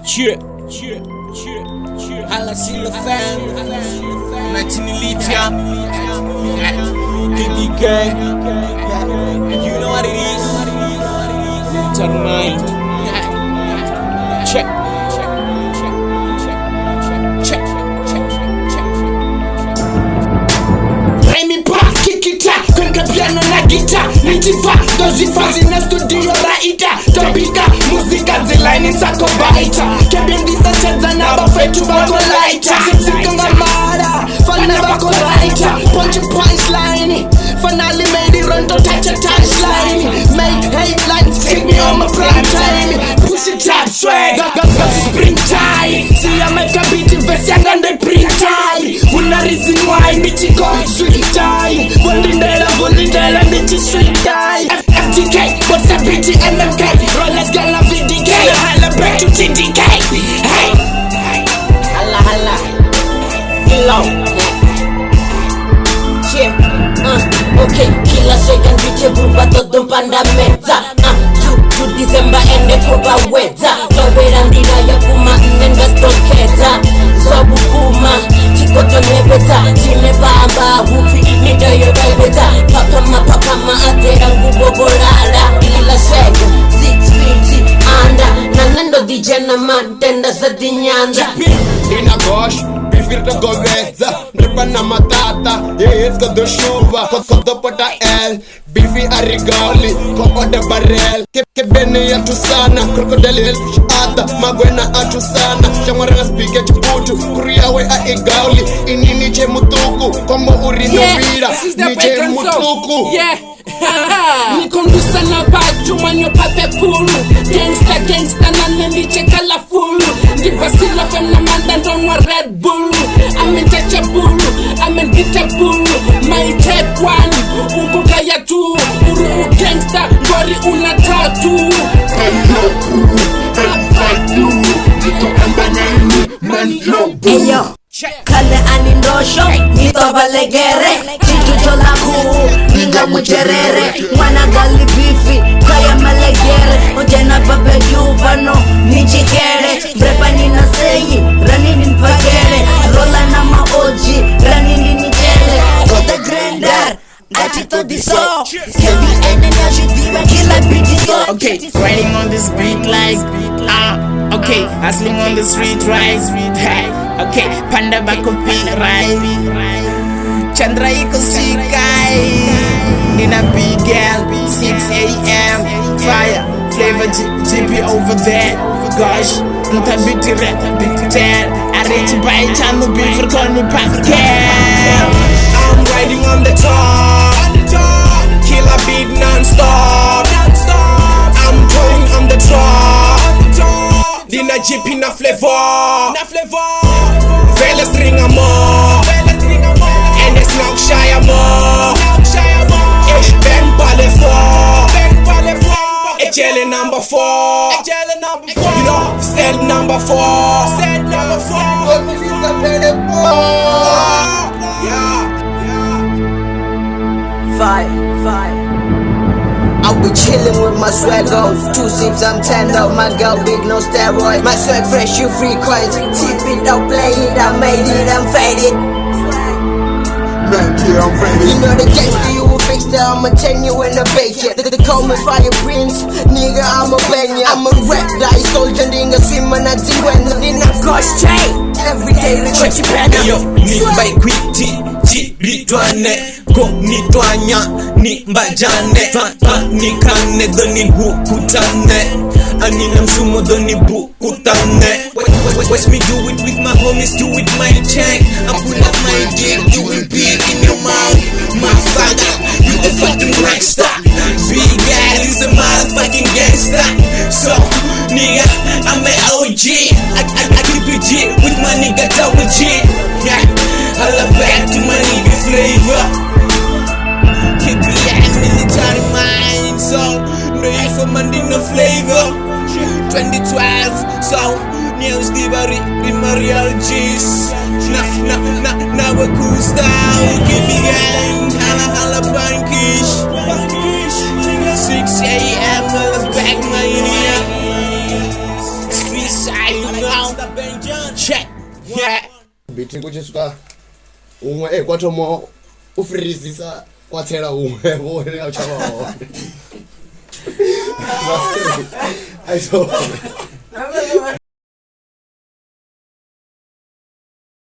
Cheer. Hala Silla fan 19 Elite, yeah. KB gang. You know what it is. Turn mind. Check. Remi pa kikita kwenye piano na gita nitifa dozifazi na studio raita topika muzika zilaini zako baita kebindisa cheza na bafetu bako laita zikonga mara fana bako laita punchline finally made it run to touch a touchline make headlines keep me on my prime time push it up swag got spring tie see I make a beat verse young and they print tie una reason why me chico sweet tie Volindela bitch sweet die FTK what's a bitch MMK rollers gala VDK hala back to TDK hey hala hello okay kila second bitch buba todo panda meta to December ende koba weta tobera ndina ya kuma nenda stoketa sobu kuma chikoto nebeta chime baba hufi nida yo beta papa ma atera nguboborala ila shega 650 anda nanendo DJ na mantenda za dinyanda Ina gosh prefiro goveza Mrepa na matata Yeska do chuva Kodo pota L Bifi arigali Koda barrel Kebene ya tusana Krokodili elfish ata Magwena atu sana Shamwara na spike chiputu Kuriawe a igauli Ini nije mutuku Kombo urino vira Nije mutuku Nikondusa na baju manyo pate pulu Gangsta na nendiche kala fulu Ndivasila fena manda ndonwa Red Bull I'm in touch a bull, I'm in get a bull My take one, unguka ya tu Uru gangsta, ngori una tatu Eyo, kale anindosho, nito balegere Chichucho laku, ninga mucherere Mwana gali bifi, kaya malegere Ojena babe yuvano, nichikere Brepa nina seyi, ranini npagere Rola na maoji, ranini nichele Kote grandar, atito diso Kebi enena shidiba, kila biti so Okay, riding on this beat like okay, hustling on the street right hey, okay, panda bako beat right Chandra iko sikai Nina big girl 6 AM Fire, flavor GP over there Gosh, nta biti rap, biti ter Arrange by channel beat for call me Pascal I'm riding on the top Kill a beat non-stop I'm going on the top Dina GP na flavor Vele stringa mo And it's not shy mo Ich ben pale for HL number 4 You know, cell number 4 Fire I'll be chillin' with my swag on 2 sips, I'm 10 up, my girl big, no steroid My swag fresh, you free coins Tip it, don't play it, I made it, I'm faded You know the gangster, you will fix that, I'ma turn you in a bacon They call me Fire Prince, nigga, I'm a banger I'm a rap guy, soldier, nigga, swimmer, not when Nina gosh chain, every day, we watch you banner Yo, ni by quitty, jiritwane Go ni twanya, ni mbajane ni kane, doni hukutane Anina msumo, doni bukutane Watch me do it with my homies, do it my chain I pull up my dick, do it big in your mouth My father, you a fucking rockstar Big guy is a motherfucking gangster So, nigga, I'm an OG I keep it G with my nigga Tower G Yeah, holla back to my nigga flavor Keep it at military mind So, ready for my dinner flavor 2012, so News delivery in my real G's Now we're cool style Keep me gang, holla punkish 6 AM, let's back my India Street side biti kuchisvika umwe kwatomo ufirizisa kwatsera umwe vone auchava one.